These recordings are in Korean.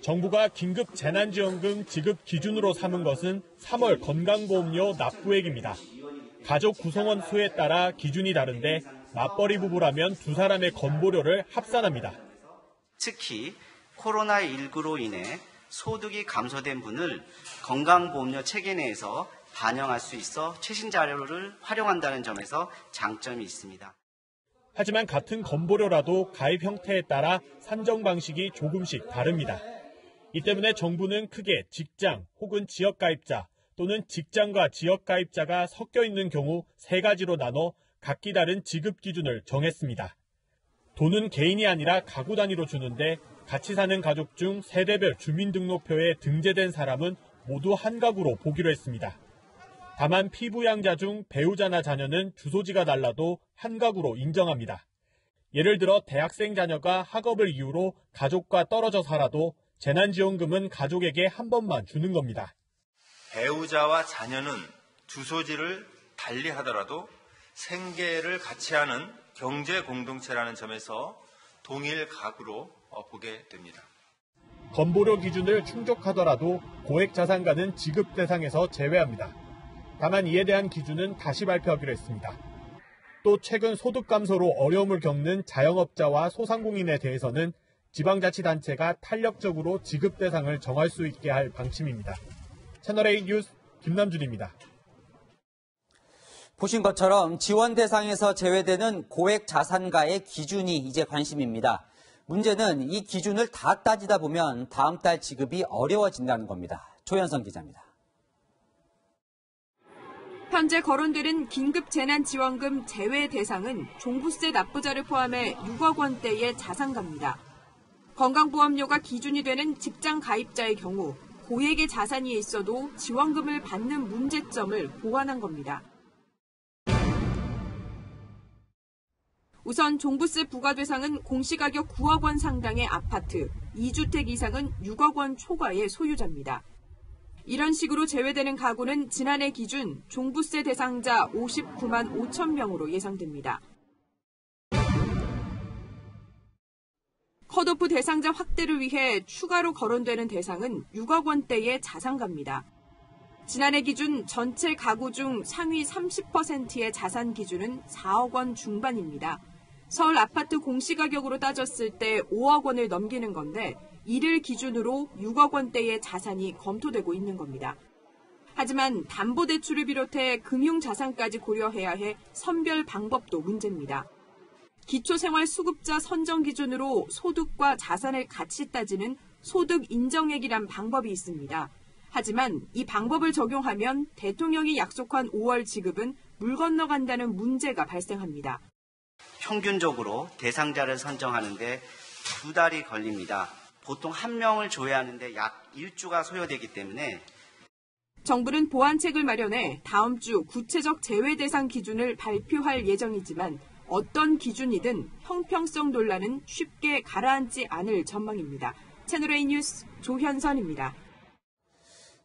정부가 긴급 재난지원금 지급 기준으로 삼은 것은 3월 건강보험료 납부액입니다. 가족 구성원 수에 따라 기준이 다른데 맞벌이 부부라면 두 사람의 건보료를 합산합니다. 특히 코로나19로 인해 소득이 감소된 분을 건강보험료 체계 내에서 반영할 수 있어 최신 자료를 활용한다는 점에서 장점이 있습니다. 하지만 같은 건보료라도 가입 형태에 따라 산정 방식이 조금씩 다릅니다. 이 때문에 정부는 크게 직장 혹은 지역가입자 또는 직장과 지역가입자가 섞여 있는 경우 세 가지로 나눠 각기 다른 지급 기준을 정했습니다. 돈은 개인이 아니라 가구 단위로 주는데 같이 사는 가족 중 세대별 주민등록표에 등재된 사람은 모두 한 가구로 보기로 했습니다. 다만 피부양자 중 배우자나 자녀는 주소지가 달라도 한 가구로 인정합니다. 예를 들어 대학생 자녀가 학업을 이유로 가족과 떨어져 살아도 재난지원금은 가족에게 한 번만 주는 겁니다. 배우자와 자녀는 주소지를 달리 하더라도 생계를 같이 하는 경제 공동체라는 점에서 동일 가구로 보게 됩니다. 건보료 기준을 충족하더라도 고액 자산가는 지급 대상에서 제외합니다. 다만 이에 대한 기준은 다시 발표하기로 했습니다. 또 최근 소득 감소로 어려움을 겪는 자영업자와 소상공인에 대해서는 지방자치단체가 탄력적으로 지급 대상을 정할 수 있게 할 방침입니다. 채널A 뉴스 김남준입니다. 보신 것처럼 지원 대상에서 제외되는 고액 자산가의 기준이 이제 관심입니다. 문제는 이 기준을 다 따지다 보면 다음 달 지급이 어려워진다는 겁니다. 조현성 기자입니다. 현재 거론되는 긴급재난지원금 제외 대상은 종부세 납부자를 포함해 6억 원대의 자산가입니다. 건강보험료가 기준이 되는 직장 가입자의 경우 고액의 자산이 있어도 지원금을 받는 문제점을 보완한 겁니다. 우선 종부세 부과 대상은 공시가격 9억 원 상당의 아파트, 2주택 이상은 6억 원 초과의 소유자입니다. 이런 식으로 제외되는 가구는 지난해 기준 종부세 대상자 59만 5천 명으로 예상됩니다. 컷오프 대상자 확대를 위해 추가로 거론되는 대상은 6억 원대의 자산가입니다. 지난해 기준 전체 가구 중 상위 30%의 자산 기준은 4억 원 중반입니다. 서울 아파트 공시가격으로 따졌을 때 5억 원을 넘기는 건데 이를 기준으로 6억 원대의 자산이 검토되고 있는 겁니다. 하지만 담보대출을 비롯해 금융자산까지 고려해야 해 선별 방법도 문제입니다. 기초생활수급자 선정 기준으로 소득과 자산을 같이 따지는 소득인정액이란 방법이 있습니다. 하지만 이 방법을 적용하면 대통령이 약속한 5월 지급은 물 건너간다는 문제가 발생합니다. 평균적으로 대상자를 선정하는데 2달이 걸립니다. 보통 한 명을 조회하는데 약 1주가 소요되기 때문에 정부는 보완책을 마련해 다음 주 구체적 제외 대상 기준을 발표할 예정이지만 어떤 기준이든 형평성 논란은 쉽게 가라앉지 않을 전망입니다. 채널A 뉴스 조현선입니다.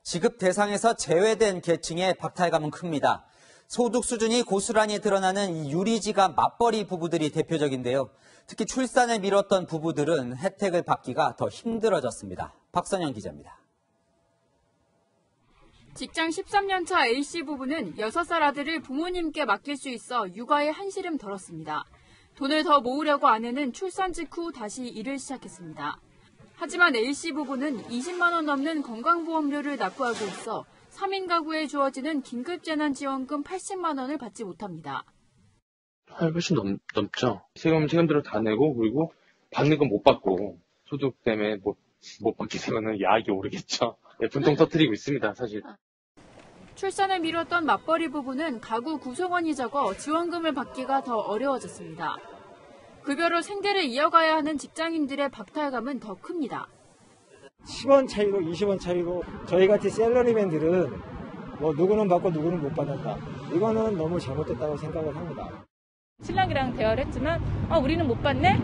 지급 대상에서 제외된 계층의 박탈감은 큽니다. 소득 수준이 고스란히 드러나는 이 유리지갑 맞벌이 부부들이 대표적인데요. 특히 출산을 미뤘던 부부들은 혜택을 받기가 더 힘들어졌습니다. 박선영 기자입니다. 직장 13년 차 A씨 부부는 6살 아들을 부모님께 맡길 수 있어 육아에 한시름 덜었습니다. 돈을 더 모으려고 아내는 출산 직후 다시 일을 시작했습니다. 하지만 A씨 부부는 20만 원 넘는 건강보험료를 납부하고 있어 3인 가구에 주어지는 긴급재난지원금 80만 원을 받지 못합니다. 훨씬 넘죠. 세금들을 다 내고 그리고 받는 건 못 받고 소득 때문에 못 받게 되면 야악이 오르겠죠. 분통 터뜨리고 있습니다, 사실. 출산을 미뤘던 맞벌이 부부는 가구 구성원이 적어 지원금을 받기가 더 어려워졌습니다. 급여로 생계를 이어가야 하는 직장인들의 박탈감은 더 큽니다. 10원 차이로 20원 차이로 저희 같은 샐러리맨들은 누구는 받고 누구는 못 받는다. 이거는 너무 잘못됐다고 생각을 합니다. 신랑이랑 대화를 했지만 우리는 못 받네?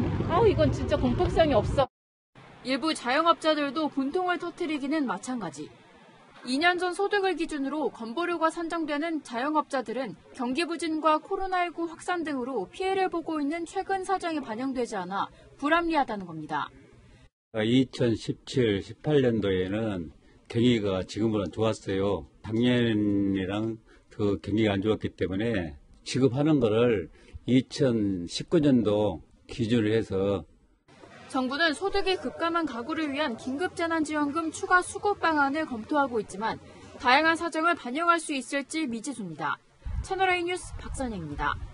이건 진짜 공평성이 없어. 일부 자영업자들도 분통을 터뜨리기는 마찬가지. 2년 전 소득을 기준으로 건보료가 산정되는 자영업자들은 경기 부진과 코로나19 확산 등으로 피해를 보고 있는 최근 사정이 반영되지 않아 불합리하다는 겁니다. 2017, 18년도에는 경기가 지금보다 좋았어요. 작년이랑 그 경기가 안 좋았기 때문에 지급하는 거를 2019년도 기준으로 해서 정부는 소득이 급감한 가구를 위한 긴급재난지원금 추가 수급 방안을 검토하고 있지만 다양한 사정을 반영할 수 있을지 미지수입니다. 채널A 뉴스 박선영입니다.